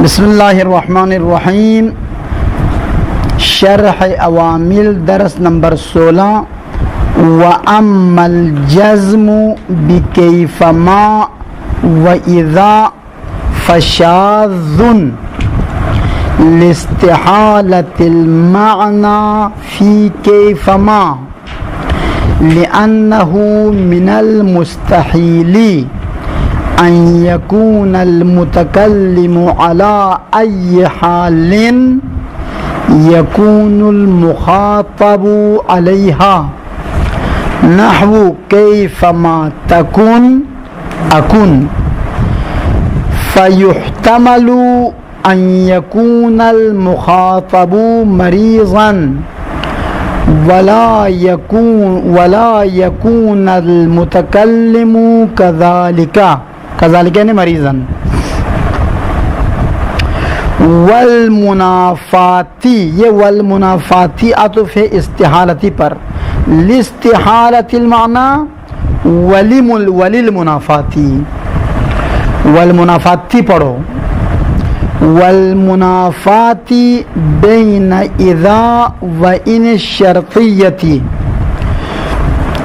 بسم اللہ الرحمن الرحیم. شرح عوامل درس نمبر 16. وَأَمَّا الْجَزْمُ بِكَيْفَمَا وَإِذَا فَشَاذٌ لِاسْتِحَالَةِ الْمَعْنَى فِي كَيْفَمَا لِأَنَّهُ مِنَ الْمُسْتَحِيلِ أن يكون المتكلم على أي حال يكون المخاطب عليها نحو كيفما تكن أكن. فيحتمل أن يكون المخاطب مريضا ولا يكون المتكلم كذلك یعنی مریضاً. والمنافاتی، یہ والمنافاتی عطف ہے استحالتی پر. لاستحالت المعنی وللمنافاتی. والمنافاتی پڑھو. والمنافاتی بین اذا و ان الشرطیتی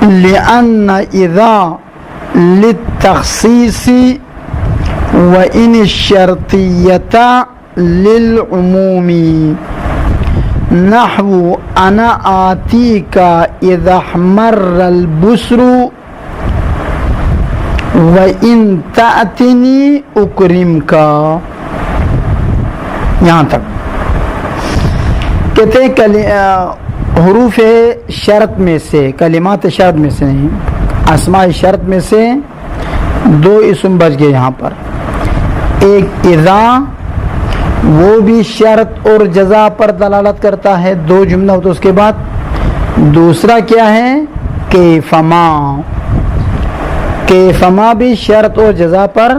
لأن اذا للتخصیص وإن الشرطیة للعموم. نحو أنا آتيك إذا احمر البصر وإن تأتني أكرمك. یہاں تک کہتے ہیں حروف شرط میں سے، کلمات شرط میں سے نہیں، اسماء شرط میں سے دو اسم بچ گئے یہاں پر. ایک اذا، وہ بھی شرط اور جزا پر دلالت کرتا ہے، دو جملہ ہوتا اس کے بعد. دوسرا کیا ہے؟ کیفما. کیفما بھی شرط اور جزا پر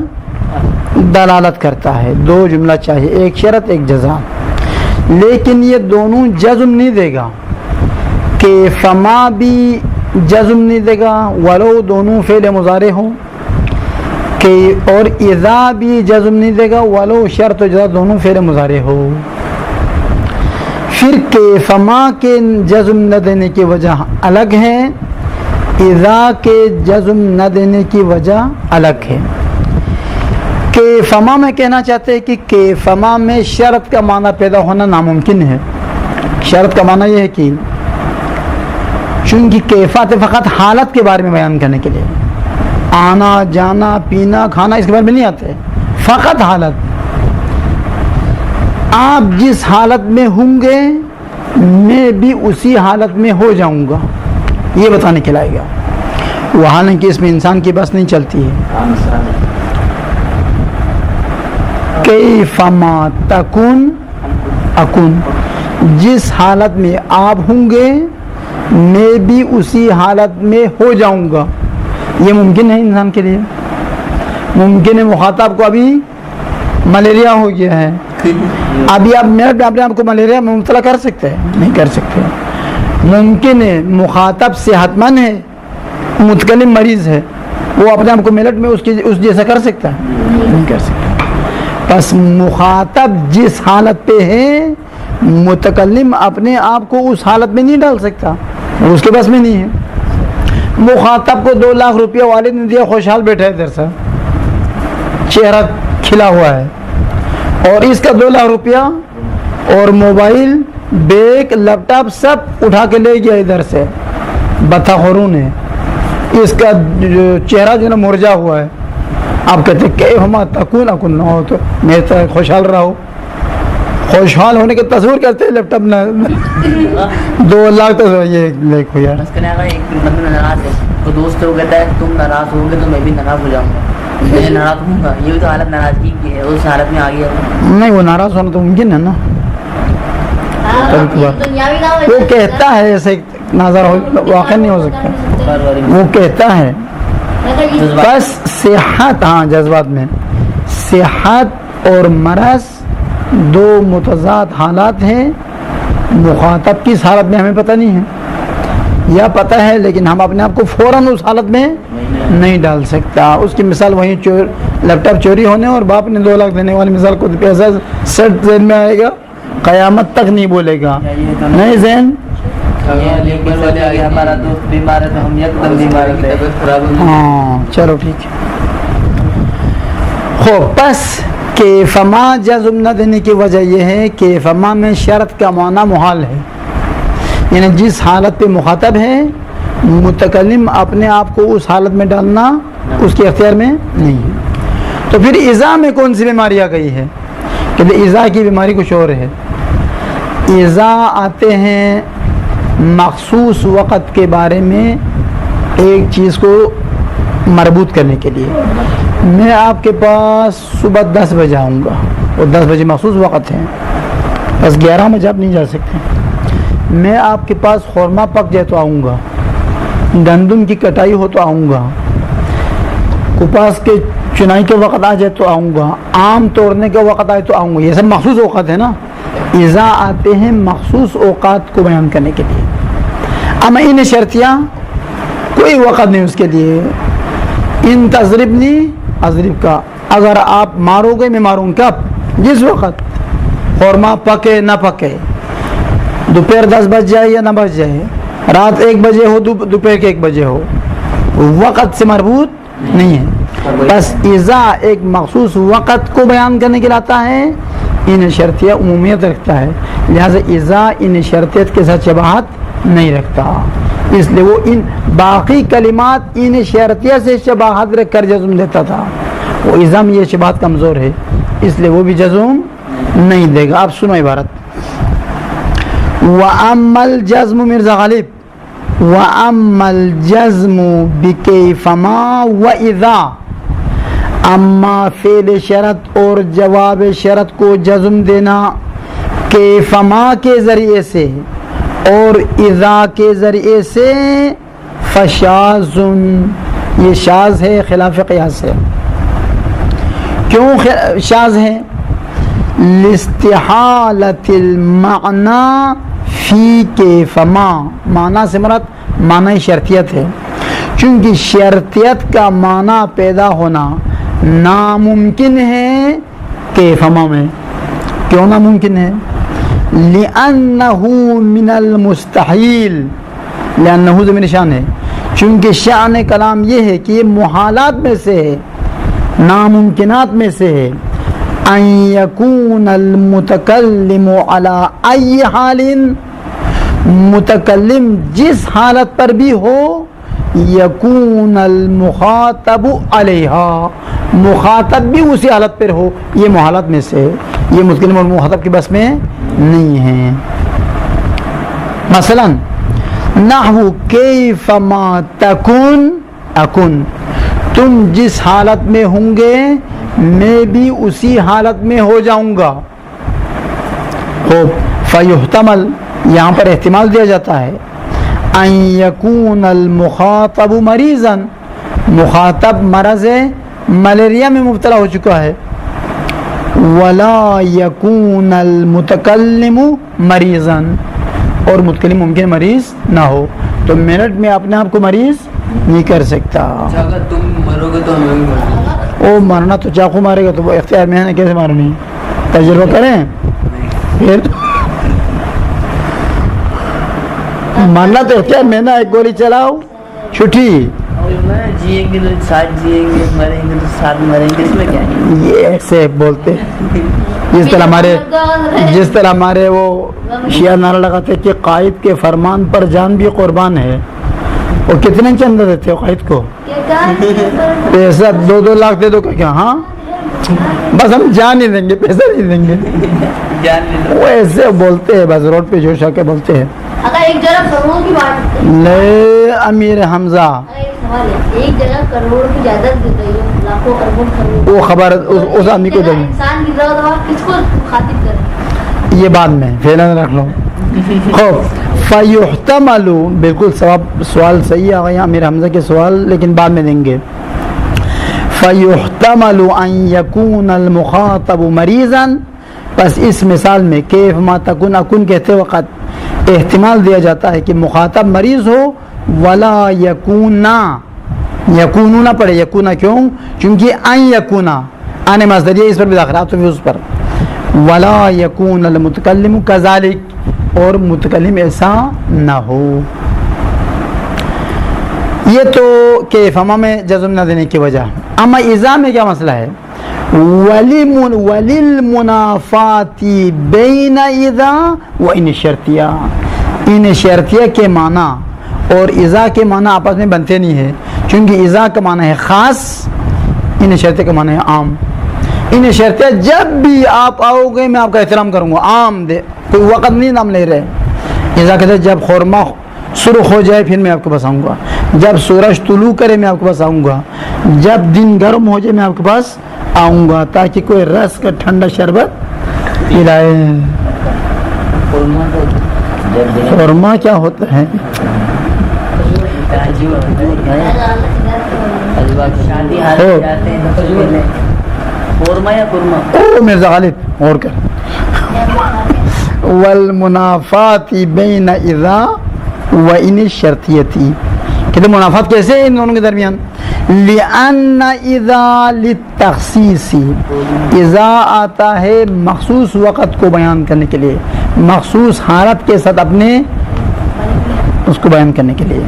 دلالت کرتا ہے، دو جملہ چاہیے، ایک شرط ایک جزا. لیکن یہ دونوں جزم نہیں دے گا. کیفما بھی جزم نہیں دے گا ولو دونوں فعل مضارع ہوں، اور اذا بھی جزم نہیں دے گا ولو شرط و جزا دونوں فعل مضارع ہو. پھر کیفما کے جزم نہ دینے کی وجہ الگ ہے، اذا کے جزم نہ دینے کی وجہ الگ ہے. کیفما میں کہنا چاہتے ہیں کہ کیفما میں شرط کا معنی پیدا ہونا ناممکن ہے. شرط کا معنی یہ ہے کہ چونکہ کیفات فقط حالت کے بارے میں بیان کرنے کے لیے، آنا جانا پینا کھانا اس کے بارے میں نہیں آتے، فقط حالت. آپ جس حالت میں ہوں گے میں بھی اسی حالت میں ہو جاؤں گا، یہ بتانے کے لائے گا. وہ حالانکہ اس میں انسان کی بس نہیں چلتی ہے. کیفما تکن اکن، جس حالت میں آپ ہوں گے میں بھی اسی حالت میں ہو جاؤں گا. یہ ممکن ہے انسان کے لیے. ممکن ہے مخاطب کو ابھی ملیریا ہو گیا ہے، ابھی آپ منٹ میں اپنے آپ کو ملیریا میں مبتلا کر سکتے ہیں؟ نہیں کر سکتے. ممکن ہے مخاطب صحت مند ہے، متکلم مریض ہے، وہ اپنے آپ کو منٹ میں اس جیسا کر سکتا ہے؟ نہیں کر سکتا. بس مخاطب جس حالت پہ ہے متکلم اپنے آپ کو اس حالت میں نہیں ڈال سکتا، اس کے بس میں نہیں ہے. مخاطب کو 2 لاکھ روپیہ والد نے دیا، خوشحال بیٹھا ہے ادھر سے، چہرہ کھلا ہوا ہے، اور اس کا 2 لاکھ روپیہ اور موبائل بیگ لیپ ٹاپ سب اٹھا کے لے گیا ادھر سے بدخوروں نے. اس کا چہرہ جو ہے نا مرجا ہوا ہے. آپ کہتے ہیں کہ ہم تکون اکن نہ ہو تو میں تو خوشحال رہا ہوں. خوشحال ہونے کے تصور کرتے ہیں لیپ ٹاپ نہ 2 لاکھ تو یہ دیکھو یار. ایک بندہ ناراض ہے تو دوست وہ کہتا ہے تم ناراض ہو گے تو میں بھی ناراض ہو جاؤں گا، میں ناراض ہوں گا. یہ بھی تو حالت ناراضگی کی ہے، اس حالت میں آ گیا. نہیں، وہ ناراض ہونا تو ممکن ہے نا. وہ کہتا ہے ایسے نظر ہو، واقع نہیں ہو سکتا. وہ کہتا ہے بس صحت، ہاں جذبات میں صحت اور مرض دو متضاد حالات ہیں. مخاطب کس حالت میں ہمیں پتہ نہیں ہے، یا پتہ ہے لیکن ہم اپنے آپ کو فوراً اس حالت میں نہیں ڈال سکتا. اس کی مثال وہیں لیپ ٹاپ چوری ہونے اور باپ نے 2 لاکھ دینے والی مثال کو پیسہ سیٹ ذہن میں آئے گا, قیامت تک نہیں بولے گا. نہیں ذہن ہمارا دوست بیمار ہے تو ہم یکدم بیمار ہے. ہاں چلو ٹھیک ہے. خوب پس کیفما جزم نہ دینے کی وجہ یہ ہے کہ فما میں شرط کا معنی محال ہے, یعنی جس حالت پہ مخاطب ہے متکلم اپنے آپ کو اس حالت میں ڈالنا اس کے اختیار میں نہیں ہے. تو پھر اذا میں کون سی بیماری آ گئی ہے؟ کہ اذا کی بیماری کچھ اور ہے. اذا آتے ہیں مخصوص وقت کے بارے میں ایک چیز کو مربوط کرنے کے لیے. میں آپ کے پاس صبح 10 بجے آؤں گا اور 10 بجے مخصوص وقت ہے, بس 11 بجے آپ نہیں جا سکتے. میں آپ کے پاس خورما پک جائے تو آؤں گا, گندم کی کٹائی ہو تو آؤں گا, کپاس کے چنائی کے وقت آ جائے تو آؤں گا, آم توڑنے کے وقت آئے تو آؤں گا. یہ سب مخصوص اوقات ہے نا. اذا آتے ہیں مخصوص اوقات کو بیان کرنے کے لیے. اما ان شرطیاں کوئی وقت نہیں اس کے لیے. ان تضربنی اضرب کا, اگر آپ مارو گے میں ماروں گا. کب؟ جس وقت خورما پکے نہ پکے, دوپہر 10 بج جائے یا نہ بج جائے, رات 1 بجے ہو دوپہر کے 1 بجے ہو, وقت سے مربوط نہیں ہے. بس اذا ایک مخصوص وقت کو بیان کرنے کے لیے آتا ہے. ان شرطیہ عمومیت رکھتا ہے, لہذا اذا ان شرطیت کے ساتھ شباہت نہیں رکھتا, اس لیے وہ ان باقی کلمات ان شرطیہ سے شباہت رکھ کر جزم دیتا تھا. وہ اذا میں یہ شباہت کمزور ہے اس لیے وہ بھی جزم نہیں دے گا. آپ سنو عبارت. وَأَمَّا الْجَزْمُ مرزا غالب وَأَمَّا الْجَزْمُ بِكَيْفَمَا وَإِذَا, اما فعل شرط اور جواب شرط کو جزم دینا کیفما کے ذریعے سے اور اذا کے ذریعے سے, فشاذ, یہ شاذ ہے, خلاف قیاس ہے. کیوں شاذ ہے؟ لاستحالۃ المعنی فی کیفما, معنی سے مراد معنی شرطیت ہے, چونکہ شرطیت کا معنی پیدا ہونا ناممکن ہے کیفما میں. کیوں ناممکن ہے؟ لأنہ من المستحیل, لأنہ ضمیر شان ہے, چونکہ شان کلام یہ ہے کہ یہ محالات میں سے ہے, ناممکنات میں سے ہے. ان یکون المتکلم علی ای حال, متکلم جس حالت پر بھی ہو, یکون المخاطب علیہا, مخاطب بھی اسی حالت پر ہو, یہ محالات میں سے ہے. یہ متکلم اور مخاطب کی بس میں نہیں ہے. مثلا نحو کیفما تکن اکن, تم جس حالت میں ہوں گے میں بھی اسی حالت میں ہو جاؤں گا. فیحتمل, یہاں پر احتمال دیا جاتا ہے, ان یکون المخاطب مریضا, مخاطب مرض ملیریا میں مبتلا ہو چکا ہے, ولا یکون المتکلم مریضا, اور متکلم ممکن مریض نہ ہو. تو منٹ میں اپنے آپ کو مریض نہیں کر سکتا. اگر تم مرو گے تو ہم بھی وہ مرنا تو چاقو مارے گا تو وہ اختیار میں ہے نا, کیسے مارنی, تجربہ کریں پھر. مرنا تو اختیار میں نا, ایک گولی چلاؤ چھٹی. جیئیں گے تو ساتھ جیئیں گے, مریں گے تو ساتھ مریں گے, اس میں کیا ہے؟ یہ ایسے بولتے جس طرح ہمارے وہ شیعہ نعرہ لگاتے کہ قائد کے فرمان پر جان بھی قربان ہے. وہ کتنے چندہ دیتے ہو قائد کو؟ پیسہ 2-2 لاکھ دے دو کیا؟ ہاں بس ہم جان ہی دیں گے, پیسہ نہیں دیں گے. وہ ایسے بولتے ہیں, بس روڈ پہ جوش آ کے بولتے ہیں. اگر ایک جگہ کروڑ کی بات لے امیر حمزہ, ایک جگہ کروڑ کی جائیداد دی گئی ہے, لاکھوں اربوں کروڑ, وہ خبر اس آدمی کو دیں. انسان کی ضرورت ہو کس کو مخاطب کریں, یہ بعد میں فعلا رکھ لو. خوب فیحتمل, بالکل سوال صحیح آ گیا امیر حمزہ کے سوال, لیکن بعد میں دیں گے. فیحتمل ان یکون المخاطب مریضا, پس اس مثال میں کیف ما تکن اکن کہتے وقت احتمال دیا جاتا ہے کہ مخاطب مریض ہو, ولا یکونا, یکونو نہ پڑھے یکونا، کیوں؟ چونکہ ان یکونا آنے مصدریہ اس پر بھی داخل تو اس پر ولا یکون المتکلم کذالک، اور متکلم ایسا نہ ہو. یہ تو کیف اما میں جزم نہ دینے کی وجہ. اما اذا میں کیا مسئلہ ہے؟ وللمنافات بین اذا و ان شرطیہ، ان شرطیہ کے معنی اور اذا کے معنی آپس میں بنتے نہیں ہیں، چونکہ اذا کا معنی ہے خاص، ان شرطیہ کا معنی ہے عام. ان شرطیہ جب بھی آپ آؤ گے میں آپ کا احترام کروں گا، عام دے، کوئی وقت نہیں نام لے رہے. اذا کہتے ہیں جب خورما سرخ ہو جائے پھر میں آپ کے پاس آؤں گا، جب سورج طلوع کرے میں آپ کے پاس آؤں گا، جب دن گرم ہو جائے میں آپ کے پاس آؤں گا، تاکہ کوئی رس کا ٹھنڈا شربت پلائے. خورما کیا ہوتا ہے؟ او مرزا غالب اور کر والمنافات بین اذا و ان شرطیتی. کہتے منافات کیسے ان دونوں کے درمیان؟ لأن اذا للتخصیص، اذا آتا ہے مخصوص وقت کو بیان کرنے کے لیے، مخصوص حالت کے ساتھ اپنے اس کو بیان کرنے کے لیے.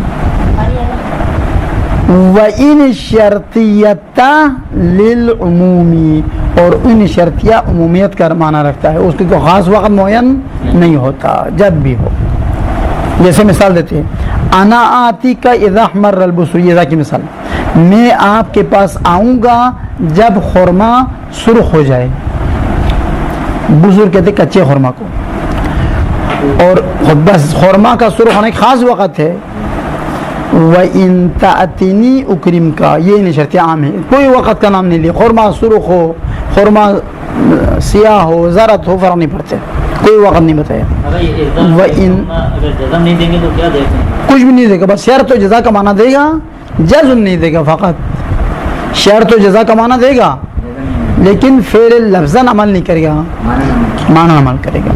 وَإِنِ شَرْطِيَّةَ لِلْعُمُومِ، اور ان شرطیہ عمومیت کا معنی رکھتا ہے، اس کی کوئی خاص وقت معین نہیں ہوتا، جب بھی ہو. جیسے مثال دیتے ہیں انا آتی کا اذا احمر البصر، اذا کی مثال، میں آپ کے پاس آؤں گا جب خورما سرخ ہو جائے. بزرگ کہتے کچے خورما کو، اور بس خورما کا سرخ ہونے کا خاص وقت ہے. وَإِن تَأْتِنِي أُكْرِمْكَ، یہ نہیں شرط عام ہے، کوئی وقت کا نام نہیں لیا. خورما سرخ ہو، خورما سیاہ ہو، زرد ہو، فرق نہیں پڑتے، کوئی وقت نہیں بتایا. اگر جزم نہیں دیں گے تو کیا دیتے ہیں؟ کچھ بھی نہیں دے گا، بس شرط و جزا کا معنی دے گا، جزم نہیں دے گا. فقط شرط و جزا کا معنی دے گا لیکن فعل لفظاً عمل نہیں کرے گا، معنی عمل کرے گا.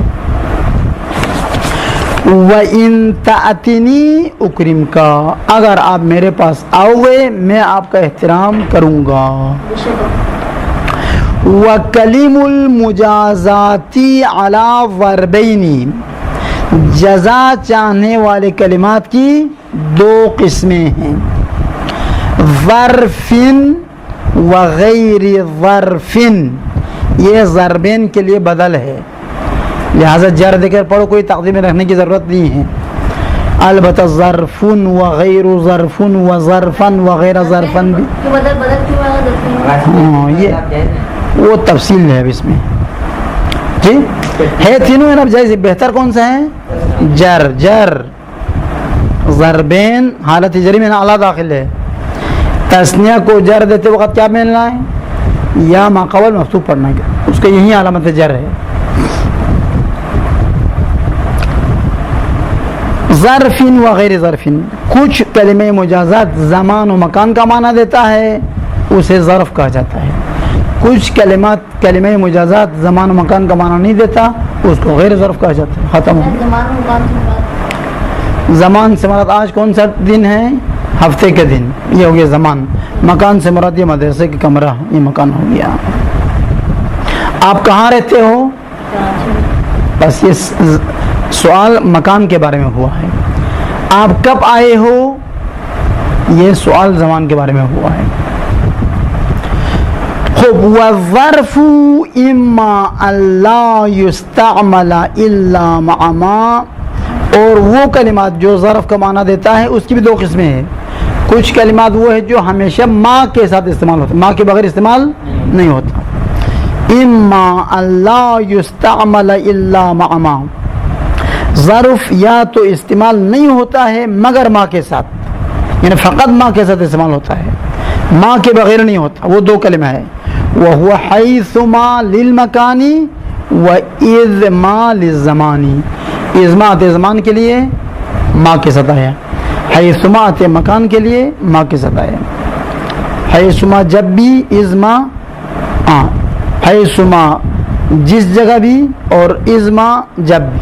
وَإِن تَأْتِنِي أُكْرِمْكَ، اگر آپ میرے پاس آؤ گے میں آپ کا احترام کروں گا. وَكَلِمُ الْمُجَازَاتِ عَلَى ضَرْبَيْنِ، جزا چاہنے والے کلمات کی دو قسمیں ہیں، ظرف وغیر ظرف. یہ ضربین کے لیے بدل ہے، لہذا جر دے کر پڑھو، کوئی تقدیم میں رکھنے کی ضرورت نہیں ہے. البتہ ظرف وغیر ظرف وظرفا وغیر ظرفا بھی، یہ وہ تفصیل ہے اب اس میں. جی ہے تینوں ہیں. اب جائز بہتر کون سا ہے؟ جر. جر ضربین حالت جری میں اعلیٰ داخل ہے. تسنیہ کو جر دیتے وقت کیا ملنا ہے؟ یا ما قبل مفتوح پڑھنا ہے، اس کا یہی علامت جر ہے. ظرف وغیر ظرف، کچھ کلمہ مجازات زمان و مکان کا معنی دیتا ہے، اسے ظرف کہا جاتا ہے. کچھ کلمات کلمہ مجازات زمان و مکان کا معنی نہیں دیتا، اس کو غیر ظرف کہا جاتا ہے. ختم ہو گیا. زمان سے مراد آج کون سا دن ہے؟ ہفتے کے دن، یہ ہو گیا زمان. مکان سے مراد یہ مدرسے کا کمرہ، یہ مکان ہو گیا. آپ کہاں رہتے ہو؟ بس یہ سوال مکان کے بارے میں ہوا ہے. آپ کب آئے ہو؟ یہ سوال زمان کے بارے میں ہوا ہے. خوب. والظرف اما اللہ یستعمل الا مع ما، اور وہ کلمات جو ظرف کا معنی دیتا ہے اس کی بھی دو قسمیں ہیں. کچھ کلمات وہ ہے جو ہمیشہ ما کے ساتھ استعمال ہوتا ہے، ما کے بغیر استعمال نہیں ہوتا. اما اللہ یستعمل الا مع ما، ظرف یا تو استعمال نہیں ہوتا ہے مگر ما کے ساتھ، یعنی فقط ما کے ساتھ استعمال ہوتا ہے، ما کے بغیر نہیں ہوتا. وہ دو کلمہ ہے، وَهُوَ حَيْثُ مَا لِلْمَكَانِ وَإِذْ مَا لِلزَّمَانِ. اِذْ مَا آتے زمان کے لیے ما کے ساتھ آیا، حیث ما آتے مکان کے لیے ما کے ساتھ آیا. حیث ما جب بھی، اِذْ ما حیث ما جس جگہ بھی، اور اِذْ ما جب بھی.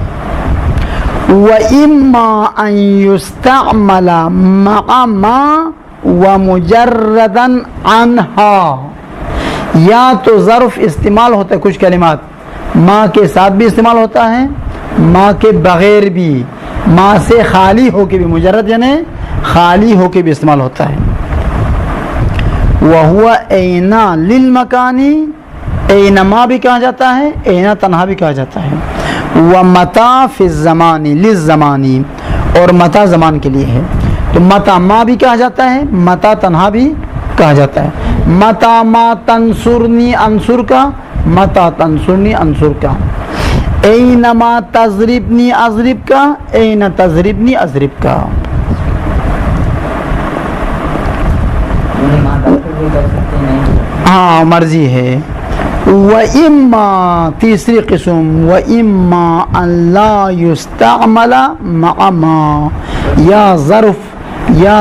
وَإِمَّا أَن يُسْتَعْمَلَ مَعَ مَا ومجردا عنها. یا تو ظرف استعمال ہوتا ہے کچھ کلمات ما کے ساتھ بھی استعمال ہوتا ہے, ما کے بغیر بھی, ما سے خالی ہو کے بھی, مجرد یعنی خالی ہو کے بھی استعمال ہوتا ہے. وہوا اینا للمکانی, اینما بھی کہا جاتا ہے, اینا تنہا بھی کہا جاتا ہے. ومتا فی الزمانی للزمانی, اور متا زمان کے لیے ہے. تو متا ما بھی کہا جاتا ہے, متا تنہا بھی کہا جاتا ہے. متا ما تنصرنی انصر کا, متا تنصرنی انصر کا. اینما تضربنی اضرب کا, این تضربنی اضرب کا. ہاں مرضی ہے. وَإِمَّا تیسری قسم, وَإِمَّا أَن لَا يُسْتَعْمَلَ مَعَ مَا, یا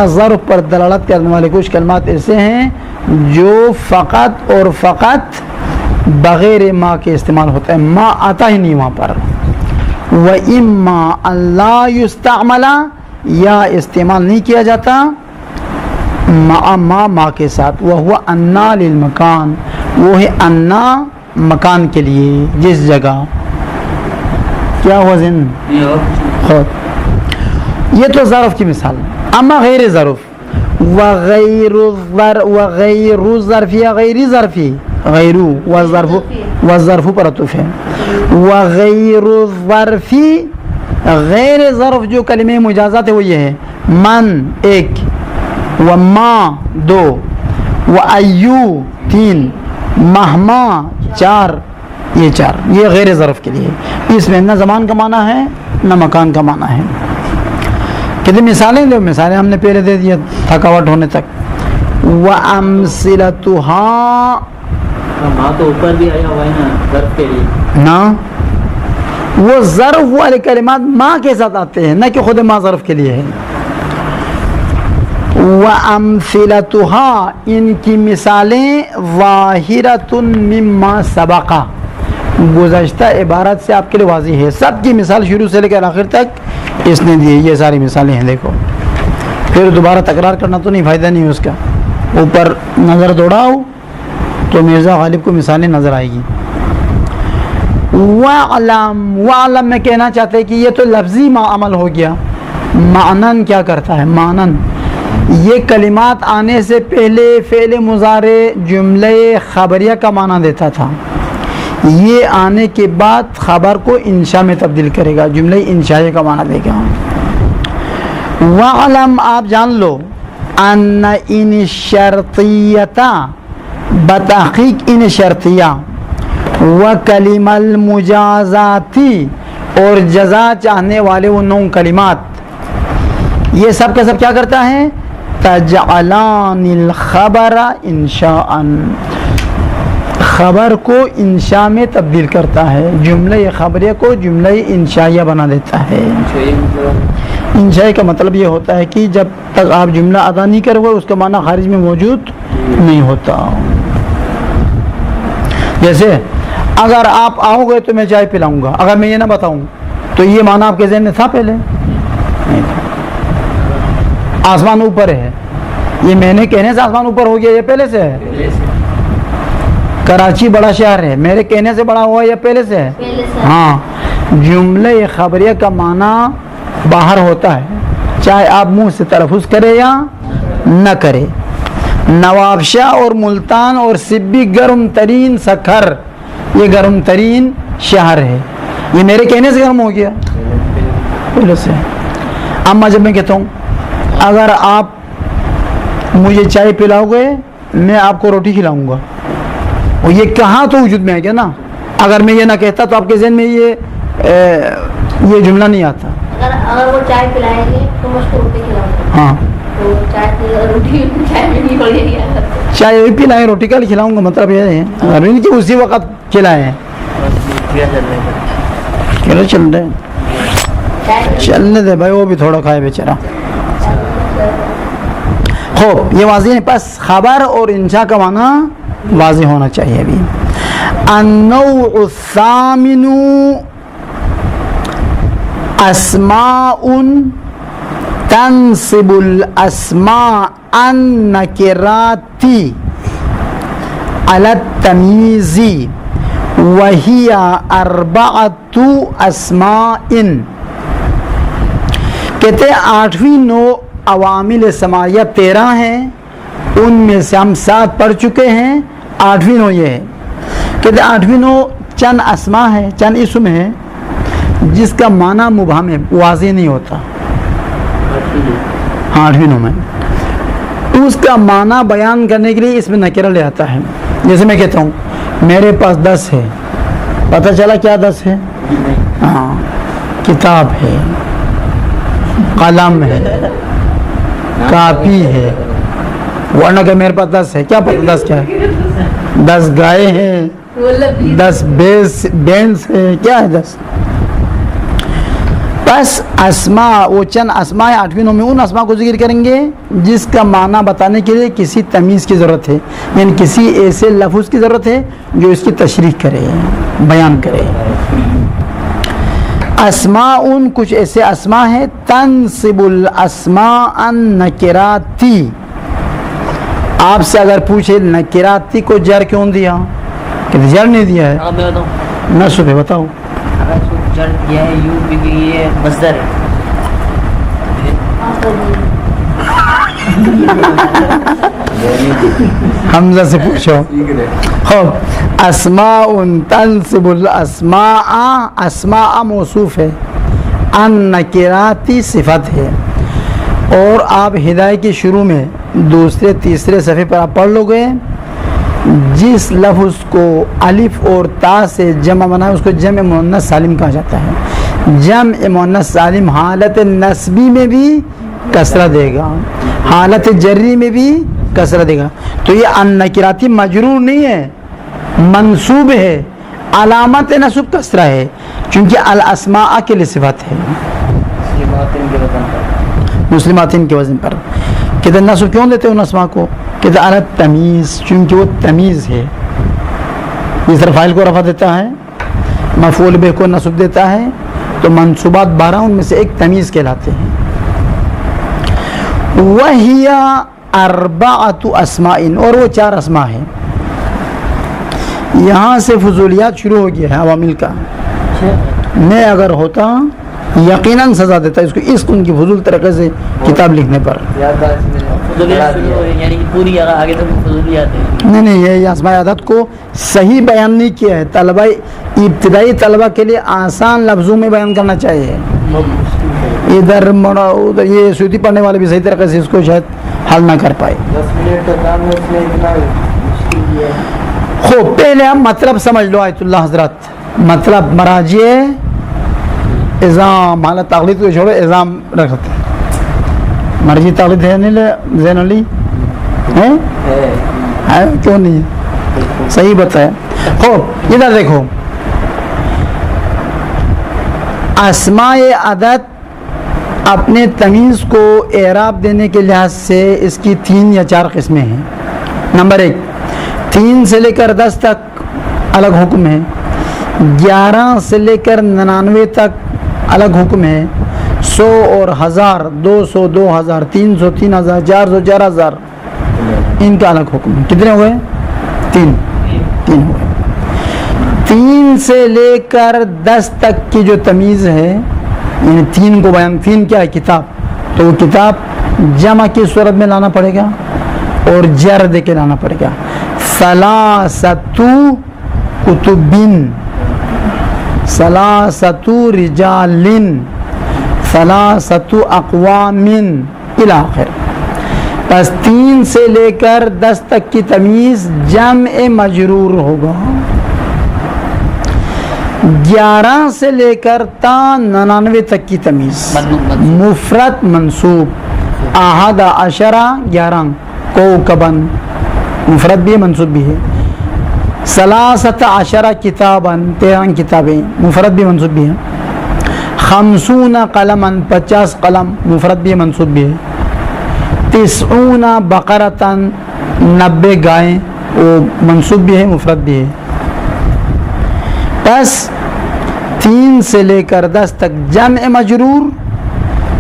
ظرف پر دلالت کرنے والے کچھ کلمات ایسے ہیں جو فقط اور فقط بغیر ما کے استعمال ہوتا ہے, ما آتا ہی نہیں وہاں پر. وَإِمَّا أَن لَا يُسْتَعْمَلَ, یا استعمال نہیں کیا جاتا مع ما کے ساتھ. وَهُوَ أَنَّا لِلْمَكَانِ, وہ ہے انا مکان کے لیے, جس جگہ. کیا ہوا ذہن خود؟ یہ تو ظرف کی مثال. اما غیر ظرف, وغیر ظرفی, غیر ظرفی, غیرو والظرف پر عطف ہے. وغیر ظرفی, غیر ظرف جو کلمہ مجازات ہے وہ یہ ہے, من ایک, وما دو, وایو تین, مہما چار, یہ چار, یہ غیر ظرف کے لیے. اس میں نہ زمان کا معنی ہے نہ مکان کا معنی ہے. کتنی مثالیں دو, مثالیں ہم نے پہلے دے دیا تھکاوٹ ہونے تک. وَأَمْثِلَتُهَا, ماں تو اوپر بھی آیا ہوا ہے نا ظرف کے لیے نا, وہ ظرف والے کلمات ماں کے ساتھ آتے ہیں, نہ کہ خود ماں ظرف کے لیے ہے. وَأَمْثِلَتُهَا, ان کی مثالیں ظَاهِرَةٌ مِمَّا سَبَقَ, گزشتہ عبارت سے آپ کے لیے واضح ہے. سب کی مثال شروع سے لے کر آخر تک اس نے دی, یہ ساری مثالیں ہیں. دیکھو پھر دوبارہ تکرار کرنا تو نہیں, فائدہ نہیں اس کا. اوپر نظر دوڑاؤ تو مرزا غالب کو مثالیں نظر آئے گی. وَعْلَمْ میں کہنا چاہتے ہیں کہ یہ تو لفظی عمل ہو گیا. معنن کیا کرتا ہے؟ معنن یہ کلمات آنے سے پہلے فعل مضارع جملے خبریہ کا معنی دیتا تھا. یہ آنے کے بعد خبر کو انشاء میں تبدیل کرے گا, جملے انشائیہ کا معنی دے گا. وَعْلَمْ, آپ جان لو, ان ان شرطیتا, بتحقیق ان شرطیہ, وکلم المجازاتی, اور جزا چاہنے والے وہ 9 کلمات, یہ سب کا سب کیا کرتا ہے؟ تجعلان الخبر انشاء, خبر کو انشاء میں تبدیل کرتا ہے, جملہ خبریہ کو جملہ انشائیہ بنا دیتا ہے. انشاء کا مطلب یہ ہوتا ہے کہ جب تک آپ جملہ ادا نہیں کرو گے اس کا معنی خارج میں موجود نہیں ہوتا. جیسے اگر آپ آؤ گے تو میں چائے پلاؤں گا, اگر میں یہ نہ بتاؤں تو یہ معنی آپ کے ذہن میں تھا پہلے؟ نہیں تھا. آسمان اوپر ہے, یہ میں نے کہنے سے آسمان اوپر ہو گیا, یہ پہلے سے ہے. کراچی بڑا شہر ہے, میرے کہنے سے بڑا ہوا, یہ پہلے سے ہے. ہاں, جملہ خبریہ کا معنی باہر ہوتا ہے, چاہے آپ منہ سے تلفظ کرے یا نہ کرے. نوابشاہ اور ملتان اور سبی گرم ترین سکھر, یہ گرم ترین شہر ہے, یہ میرے کہنے سے گرم ہو گیا پہلے سے. اما جب میں کہتا ہوں اگر آپ مجھے چائے پلاؤ گے میں آپ کو روٹی کھلاؤں گا, اور یہ کہاں تو وجود میں ہے کیا نا. اگر میں یہ نہ کہتا تو آپ کے ذہن میں یہ جملہ نہیں آتا. اگر وہ چائے پلائیں گے تو مجھ کو روٹی کھلاؤں گا. ہاں, تو چائے بھی پلائیں, روٹی کا کھلاؤں گا, مطلب یہ ہے نہیں کہ اسی وقت کھلائیں. چل رہے چلنے دے بھائی, وہ بھی تھوڑا کھائے بیچارہ. خوب, یہ واضح ہے. پس خبر اور انشاء کا معنی واضح ہونا چاہیے. ابھی النوع الثامن اسماء تنصب الاسماء النکراتی علی التمیز وہی اربعۃ اسماء. کہتے ہیں 8ویں نو عوامل سماعیہ 13 ہیں، ان میں سے ہم 7 پڑھ چکے ہیں. 8ویں نو یہ ہے. کہتے ہیں 8ویں نو چند اسماء ہے، چند اسم ہے جس کا معنی مبہم ہے، واضح نہیں ہوتا. 8ویں نو میں اس کا معنی بیان کرنے کے لیے اس میں نکرہ لے آتا ہے. جیسے میں کہتا ہوں میرے پاس 10 ہے، پتہ چلا کیا 10 ہے؟ ہاں، کتاب ہے، قلم ہے، کاپی ہے. ورنہ کہ میرے پاس 10 ہے، کیا پتہ 10 کیا ہے؟ 10 گائے ہیں، 10 بینس ہے، کیا ہے 10؟ بس اسماء، وہ چند اسماء 8ویں نو میں ان اسماء کو ذکر کریں گے جس کا معنی بتانے کے لیے کسی تمیز کی ضرورت ہے، یعنی کسی ایسے لفظ کی ضرورت ہے جو اس کی تشریح کرے، بیان کرے. اسماء ان کچھ ایسے اسماء ہیں تنصب الاسماء النکراتی. آپ سے اگر پوچھے نکراتی کو جر کیوں دیا، کہ جر نہیں دیا ہے، میں بتاؤں نصب ہے، بتاؤ. جر کیا ہے یوں کیونکہ یہ مصدر ہے. حمزہ سے پوچھو. خوب، اسماء تنصب الاسماء، اسماء موصوف ہے، ان نکراتی صفت ہے. اور آپ ہدایت کی شروع میں دوسرے تیسرے صفحے پر آپ پڑھ لو گے، جس لفظ کو الف اور تا سے جمع بنا ہے اس کو جمع مؤنث سالم کہا جاتا ہے. جمع مؤنث سالم حالت نسبی میں بھی کسرہ دے گا، حالت جری میں بھی کسرہ دے گا. تو یہ النکراتی مجرور نہیں ہے، منصوب ہے. علامت نصب کسرہ ہے چونکہ الاسماء کے لیے صفت ہے، مسلماتین کے وزن پر. کہتے ہیں نصب کیوں دیتے ہیں ان اسماء کو؟ کہتے ہیں علی التمیز، چونکہ وہ تمیز ہے. جس طرح فاعل کو رفع دیتا ہے، مفعول بہ کو نصب دیتا ہے، تو منصوبات 12 ان میں سے ایک تمیز کہلاتے ہیں. وَهِيَ أَرْبَعَةُ أَسْمَاءٍ، اور وہ 4 اسماء ہیں. یہاں سے فضولیات شروع ہو گیا ہے عوامل کا. میں اگر ہوتا یقیناً سزا دیتا اس کو، اس ان کی فضول طریقے سے کتاب لکھنے پر. یعنی کہ پوری آگے تک فضولیات ہیں. نہیں، یہ اسماء عدد کو صحیح بیان نہیں کیا ہے. طلبہ ابتدائی طلبہ کے لیے آسان لفظوں میں بیان کرنا چاہیے. ادھر ادھر یہ سیوتی پڑھنے والے بھی صحیح طریقے سے اس کو شاید حل نہ کر پائے. 10 منٹ کا کام ہے، اس میں اتنا مشکل ہے. خوب، پہلے ہم مطلب سمجھ لو آیت اللہ حضرت. مطلب مراجع اظام، حالت تقلید کو چھوڑو، اظام رکھتے ہیں. مرجی تقلید ہے نہیں زین علی ہے؟ کیوں نہیں ہے؟ صحیح بتایا. خوب، ادھر دیکھو، اسماء عدد اپنے تمیز کو اعراب دینے کے لحاظ سے اس کی 3 یا 4 قسمیں ہیں. نمبر 1، 3 سے لے کر 10 تک الگ حکم ہے. 11 سے لے کر 99 تک الگ حکم ہے. 100 اور 1000، 200، 2000، 300، 3000، 400، 4000 ان کا الگ حکم ہے. کتنے ہوئے؟ 3 ہوئے. 3 سے لے کر 10 تک کی جو تمیز ہے، یعنی 3 کو بیان، 3 کیا ہے؟ کتاب. تو وہ کتاب جمع کی صورت میں لانا پڑے گا اور جر دے کے لانا پڑے گا. ثلاثۃ کتب، ثلاثۃ رجال، ثلاثۃ اقوام الی آخر. بس 3 سے لے کر 10 تک کی تمیز جمع مجرور ہوگا. 11 سے لے کر تا 99 تک کی تمیز مفرد منصوب. احد عشرہ 11، کوکبن مفرد بھی ہے منصوب بھی ہے. ثلاثۃ عشرہ کتابن 13 کتابیں مفرد بھی منصوب بھی ہے. 50 قلمن 50 قلم مفرد بھی ہے منصوب بھی ہے. 90 بقرتن 90 گائیں وہ منصوب بھی ہے مفرد بھی ہے. بس 3 سے لے کر 10 تک جمع مجرور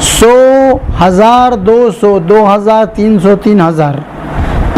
100, 1000, 200, 2000, 300, 3000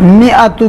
100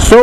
100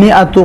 100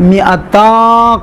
100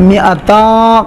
100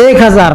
1000,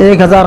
1000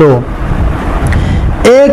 2? 1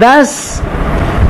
10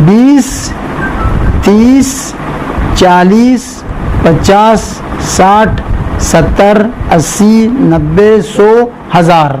20, 30, 40, 50, 60, 70, 80, 90, 100, 1000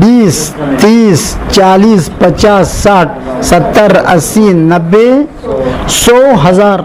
20, 30, 40, 50, 60, 70, 80, 90, 100, 1000।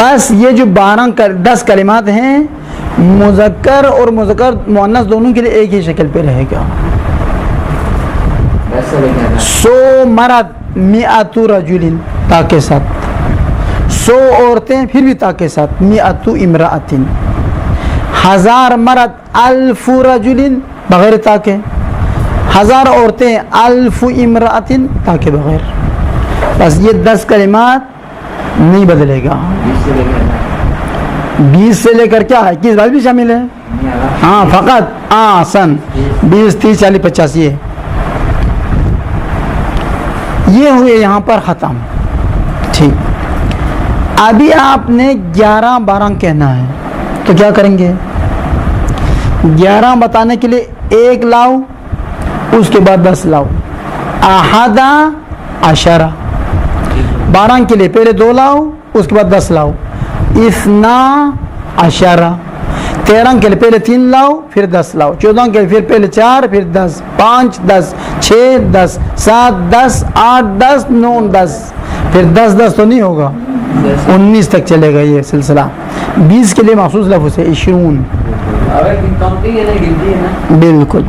بس یہ جو 10 کلمات ہیں مذکر اور مذکر مؤنث دونوں کے لیے ایک ہی شکل پہ رہے گا. سو مرد مئات رجل تا کے ساتھ, 100 عورتیں پھر بھی تا کے ساتھ مئات امرأۃ, 1000 مرد الف رجل بغیر تا کے, 1000 عورتیں الف امرأۃ تا کے بغیر. بس یہ 10 کلمات نہیں بدلے گا. 20 سے لے کر کیا ہے 21 بات بھی شامل ہے. ہاں فقط سن 20 30 40 50 یہ ہوئے یہاں پر ختم. ٹھیک, ابھی آپ نے 11 12 کہنا ہے تو کیا کریں گے؟ 11 بتانے کے لیے 1 لاؤ, اس کے بعد 10 لاؤ. 11 12 کے لیے پہلے 2 لاؤ, اس کے بعد 10 لاؤ. 12 13 کے لیے پہلے 3 لاؤ پھر 10 لاؤ. 14 کے لیے پھر پہلے 4 پھر 10 5 10 6 10 7 10 8 10 9 10 پھر 10 10 تو نہیں ہوگا, 19 تک چلے گا یہ سلسلہ. 20 کے لیے مخصوص لفظ ہے 20. بالکل.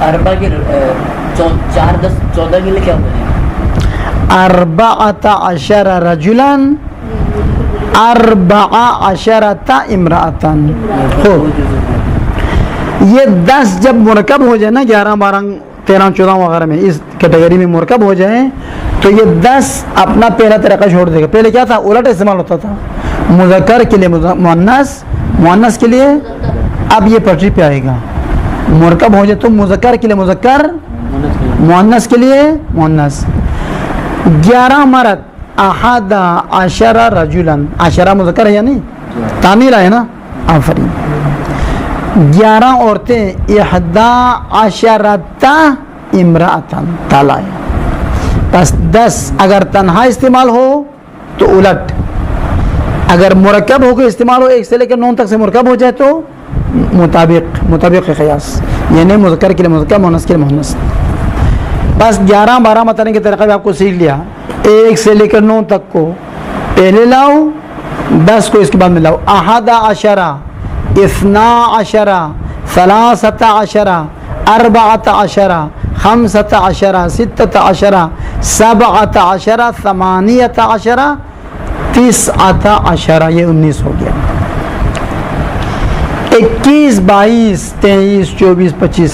اربع کے 4 10 14 کے لیے کیا بولیں گے؟ 14 رجلا 14 امرأة. یہ 10 جب مرکب ہو جائے نا 11 12 13 14 وغیرہ میں اس کیٹیگری میں مرکب ہو جائیں تو یہ 10 اپنا پہلا طریقہ چھوڑ دے گا. پہلے کیا تھا؟ الٹ استعمال ہوتا تھا, مذکر کے لیے مؤنث, مؤنث کے لیے. اب یہ پٹری پہ آئے گا, مرکب ہو جائے تو مذکر کے لیے مذکر, مؤنث کے لیے مؤنث. 11 مرد 11 رجلا, 10 مذکر ہے یا نہیں؟ تعمیل ہے نا, آفرین. 11 عورتیں 11 امرأۃ تالا ہے. بس 10 اگر تنہا استعمال ہو تو الٹ, اگر مرکب ہو کے استعمال ہو 1 سے لے کر 9 تک سے مرکب ہو جائے تو مطابق قیاس, یعنی مذکر کے لیے مذکر, مؤنث کے لیے مؤنث. بس 11 12 بتانے کے طریقہ بھی آپ کو سیکھ لیا. 1 سے لے کر 9 تک کو پہلے لاؤ, 10 کو اس کے بعد میں لاؤ. 11 12 13 14 15 16 17 18 19 یہ 19 ہو گیا. 21 22 23 24 25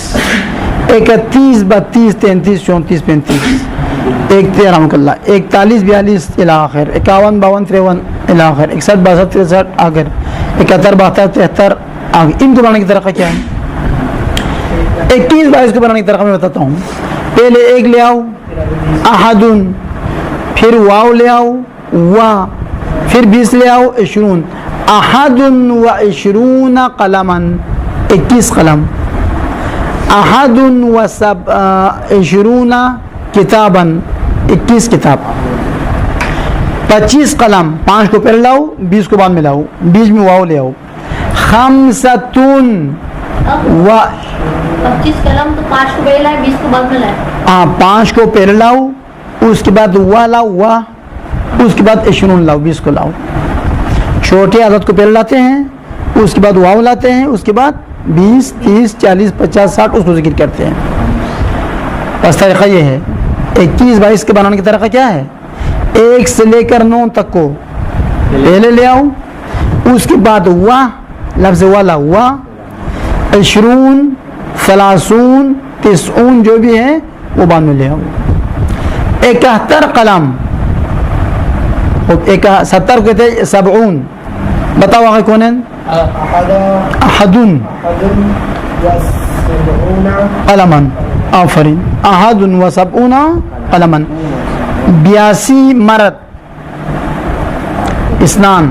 31 32 33 34 35 رحمۃ اللہ 41 42 الاخر 51 52 53 الاخر 61 62 63 آخر 71 72 73 آگے. ان کو بنانے کی طریقہ کیا ہے؟ 21 22 کو بنانے کی طریقہ میں بتاتا ہوں. پہلے 1 لے آؤ احد, پھر واو لے آؤ وا, پھر 20 لے آؤ 20. احد و 20 قلما, 21 قلم. احد و 20 کتابا, 21 کتاب. 25 قلم, 5 کو پہلے لاؤ 20 کو بعد میں لاؤ, بیچ میں واو لے آؤ. 5 و 25 قلم تو 5 کو پہلے لائے 20 کو بعد میں لائے. 5 کو پہلے لاؤ, اس کے بعد وا لاؤ وا, اس کے بعد 20 لاؤ 20 کو لاؤ. چھوٹے عدد کو پہلے لاتے ہیں, اس کے بعد واو لاتے ہیں, اس کے بعد 20 30 40 50 60 اس کو ذکر کرتے ہیں. بس طریقہ یہ ہے. 21 22 کے بنانے کی طریقہ کیا ہے؟ 1 سے لے کر 9 تک کو پہلے لے آؤ, اس کے بعد وا, لفظ والا وا, 20 30 90 جو بھی ہے وہ بعد میں لے آؤ. 71 قلم, 70 کو کہتے ہیں 70. بتاؤ آگے کون ہے؟ احد قلما, آفرین. احد و 70 قلما. 82 مرد, اسنان,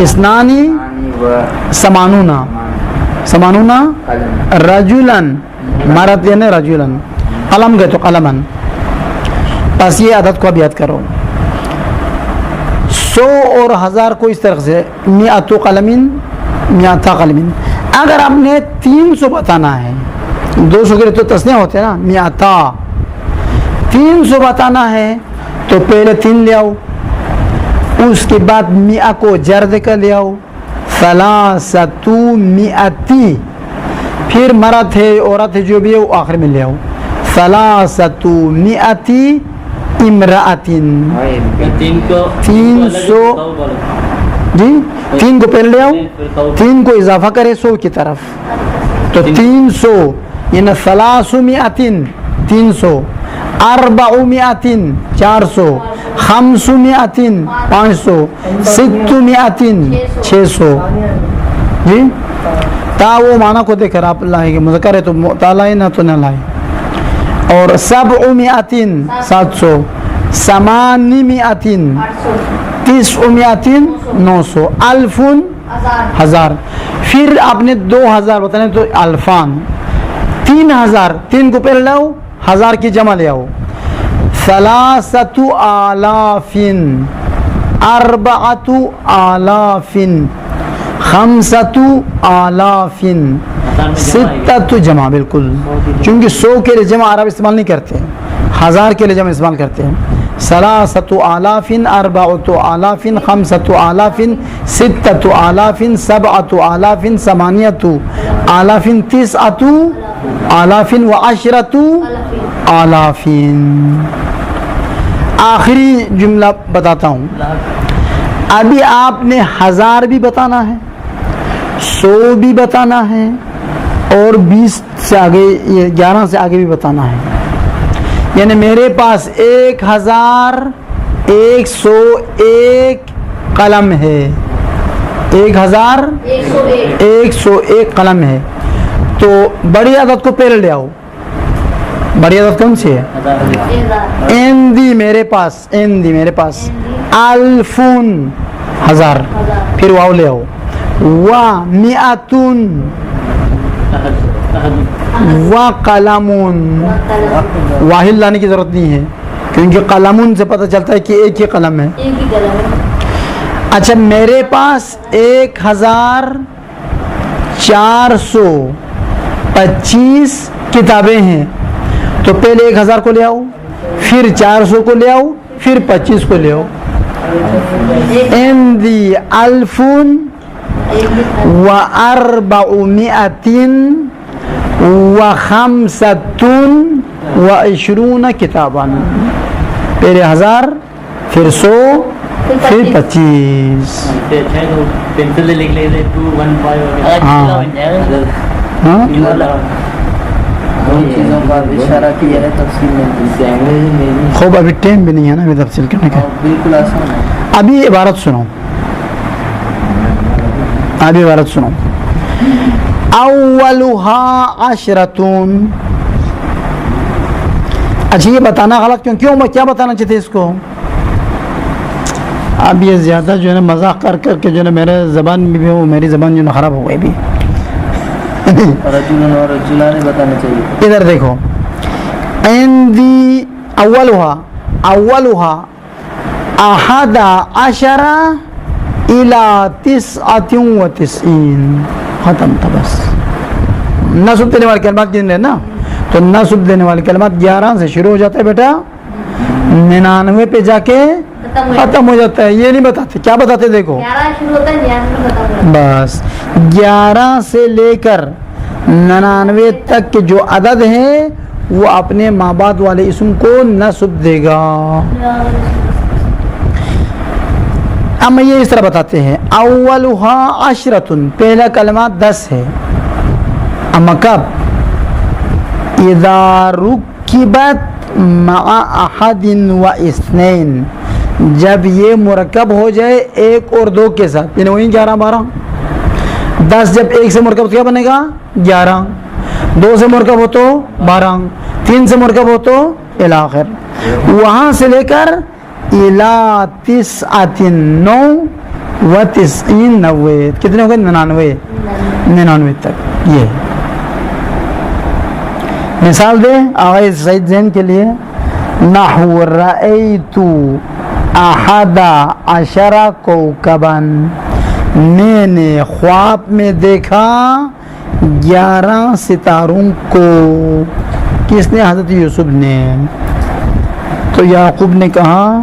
اسنانی 80 رجلن, مرد یعنی رجلن, قلم گئے تو قلمن. بس یہ عدد کو اب یاد کرو. 100 اور 1000 کو اس طرح سے 100 قلمین 100 قلمین. اگر آپ نے 300 بتانا ہے, 200 کے لیے تو تسنیہ ہوتے ہیں نا, 100 300 بتانا ہے تو پہلے 3 لے آؤ, اس کے بعد میاں کو جرد کر لے آؤ ثلاثتو میاتی پھر مرد ہے عورت ہے جو بھی ہے وہ آخر میں لے آؤ ثلاثتو میاتی امرأتن تین کو 300 جی 3 کو پہلے لے آؤ 3 کو اضافہ کرے 100 کی طرف تو 300 یعنی 300 300 400 400 500 500 600 600 جی تا وہ معنی کو دیکھ کر آپ لائیں گے مذکر ہے تو تا لائیں نہ تو نہ لائیں اور 700 700 800 900 900 الف ہزار پھر آپ نے 2000 بتانے تو الفان 3000 3 کو پہلے لاؤ 1000 کی جمع لے آؤ 3000 4000 5000 6 جمع بالکل چونکہ 100 کے لیے جمع عرب استعمال نہیں کرتے 1000 کے لیے جمع استعمال کرتے ہیں 3000 4000 5000 6000 7000 8 9000 آخری جملہ بتاتا ہوں ابھی آپ نے 1000 بھی بتانا ہے 100 بھی بتانا ہے اور 20 سے آگے یہ 11 سے آگے بھی بتانا ہے یعنی میرے پاس 1101 قلم ہے 1101 قلم ہے تو بڑی عدد کو پہلے لے آؤ بڑی عدد کون سی ہے ایندی میرے پاس الفون 1000 پھر واو لے آؤ ومئتون وقلمون واحد لانے کی ضرورت نہیں ہے کیونکہ قلمون سے پتہ چلتا ہے کہ ایک ہی قلم ہے اچھا میرے پاس 1425 کتابیں ہیں تو پہلے 1000 کو لے آؤ پھر 400 کو لے آؤ پھر 25 کو لے آؤ اندی الفون و400 و25 کتاباً پہلے 1000 پھر 100 پھر 25 پینسل سے لکھ لیتے 215 ہاں چیزوں کا اشارہ کیا ہے تفصیل میں خوب ابھی ٹائم بھی نہیں ہے نا ابھی تفصیل کرنے کا بالکل آسان ہے ابھی عبارت سنو اولها عشرتون اچھا یہ بتانا غلط کیوں میں کیا بتانا چاہتے اس کو اب یہ زیادہ جو ہے نا مذاق کر کے جو ہے نا میرے زبان میں بھی میری زبان جو ہے نا خراب ہو گئی بھی رجلن اور رجلان بتانا چاہیے ادھر دیکھو عندي اولها 11 الى 99 ختم تھا بس نصب دینے والے کلمات گن رہے نا تو نصب دینے والے کلمات 11 سے شروع ہو جاتا ہے بیٹا 99 پہ جا کے ختم ہو جاتا ہے یہ نہیں بتاتے کیا بتاتے دیکھو 11 شروع ہوتا ہے 99 ختم ہوتا ہے بس 11 سے لے کر 99 تک کے جو عدد ہیں وہ اپنے ماں بعد والے اسم کو نصب دے گا اب میں یہ اس طرح بتاتے ہیں اولها عشرتن پہلا کلمہ 10 ہے اما کب اذا رکبت مع احد و اثنین جب یہ مرکب ہو جائے 1 اور 2 کے ساتھ یعنی وہی 11 12 10 جب 1 سے مرکب کیا بنے گا 11 2 سے مرکب ہو تو 12 3 سے مرکب ہو تو الاخر وہاں سے لے کر الى 99 کتنے ہو گئے 99 تک یہ مثال دے آغاز سعید ذہن کے لیے نحو رأیت 11 کوکبا میں نے خواب میں دیکھا 11 ستاروں کو کس نے حضرت یوسف نے تو یعقوب نے کہا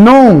9,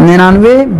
99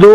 2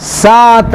7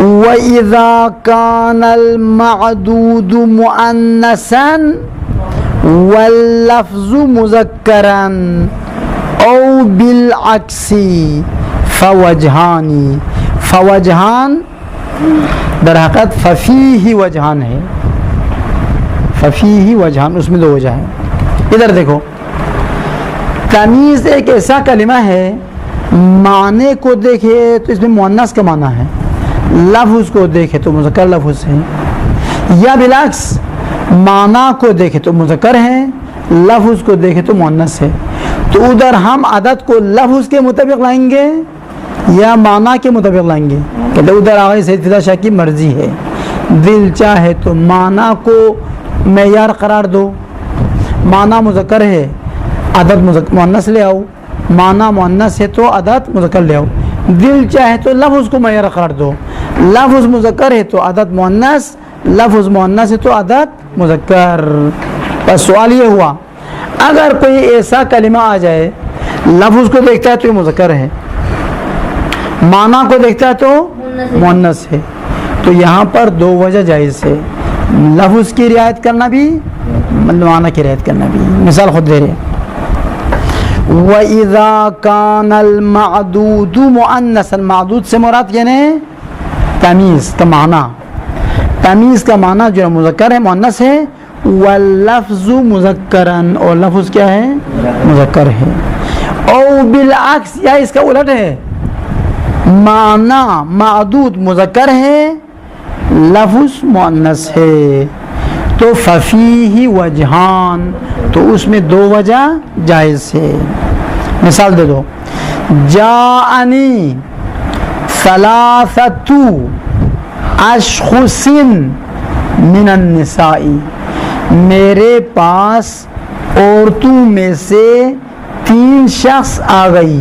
وَإِذَا كَانَ الْمَعْدُودُ مُؤَنَّثًا وَاللَّفْظُ مُذَكَّرًا أَوْ بِالْعَكْسِ فوجہان در حقیقت ففیہ وجہان ہے، ففیہ وجہان، اس میں دو وجہ ہیں. ادھر دیکھو، تمیز ایک ایسا کلمہ ہے معنی کو دیکھے تو اس میں مؤنث کا معنی ہے، لفظ کو دیکھے تو مذکر لفظ ہے، یا بالعکس معنی کو دیکھے تو مذکر ہے، لفظ کو دیکھے تو مؤنث ہے. تو ادھر ہم عدد کو لفظ کے مطابق لائیں گے یا معنی کے مطابق لائیں گے؟ کہ ادھر آگے سید فضا شاہ کی مرضی ہے، دل چاہے تو معنی کو معیار قرار دو، معنی مذکر ہے عدد مؤنث لے آؤ، معنی مؤنث ہے تو عدد مذکر لے آؤ. دل چاہے تو لفظ کو معیار قرار دو، لفظ مذکر ہے تو عدد مؤنث، لفظ مؤنث ہے تو عدد مذکر. بس سوال یہ ہوا اگر کوئی ایسا کلمہ آ جائے لفظ کو دیکھتا ہے تو یہ مذکر ہے، معنی کو دیکھتا ہے تو مؤنث ہے، تو یہاں پر دو وجہ جائز ہے، لفظ کی رعایت کرنا بھی معنی کی رعایت کرنا بھی. مثال خود دے رہے وَإِذَا كَانَ الْمَعْدُودُ مُؤَنَّثًا، معدود سے مراد یعنی تمیز کا معنی، تمیز کا معنی جو مذکر ہے مؤنث ہے، واللفظ مذکرن، اور لفظ کیا ہے مذکر ہے. او بالعکس، یا اس کا الٹ ہے، معنی معدود مذکر ہے لفظ مؤنث ہے، تو ففیہ وجہان، تو اس میں دو وجہ جائز ہے. مثال دے دو، جاءنی ثلاثۃ اشخص من النساء، میرے پاس عورتوں میں سے 3 شخص آ گئی،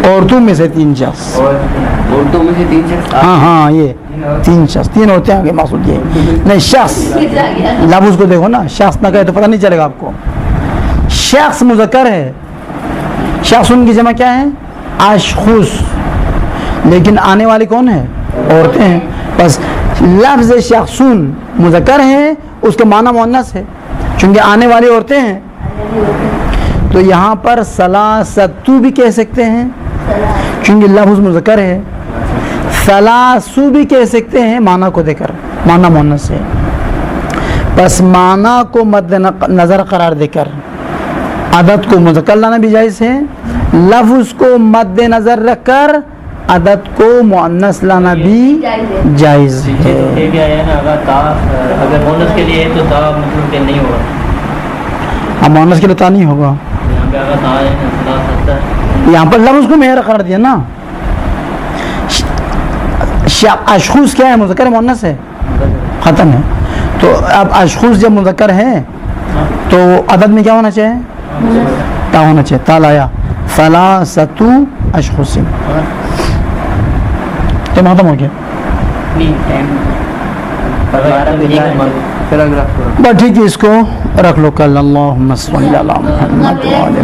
عورتوں میں سے 3 شخص، عورتوں میں سے 3 شخص. ہاں یہ 3 شخص، 3 عورتیں آگے مقصود یہ نہیں، شخص لفظ کو دیکھو نا، شخص نہ کہے تو پتہ نہیں چلے گا آپ کو. شخص مذکر ہے، شخص ان کی جمع کیا ہے اشخص، لیکن آنے والی کون ہے عورتیں ہیں. بس لفظ شخصون مذکر ہے، اس کا معنی مؤنث ہے چونکہ آنے والی عورتیں ہیں، تو یہاں پر ثلاثتو بھی کہہ سکتے ہیں چونکہ لفظ مذکر ہے، ثلاثو بھی کہہ سکتے ہیں معنی کو دے کر، معنی مؤنث ہے. بس معنی کو مد نظر قرار دے کر عدد کو مذکر لانا بھی جائز ہے، لفظ کو مد نظر رکھ کر عدد کو مؤنث لانا بھی جائز ہے. یہ کیا ہے نا، اگر مؤنث کے لیے ہے تو تا مطلب کہ نہیں ہوگا، مؤنث کے لیے تا نہیں ہوگا، یہاں پہ اگر تا ہے نا ثلاثہ، یہاں پر لفظ کو معیار قرار دیا نا. اشخوص کیا ہے مذکر مؤنث ہے، ختم ہے. تو اب اشخوص جب مذکر ہے تو عدد میں کیا ہونا چاہیے تا ہونا چاہیے، تا لایا ثلاثۃ اشخاص، تو ختم ہو گیا. بس ٹھیک ہے، اس کو رکھ لو. کل اللہم صلی علی محمد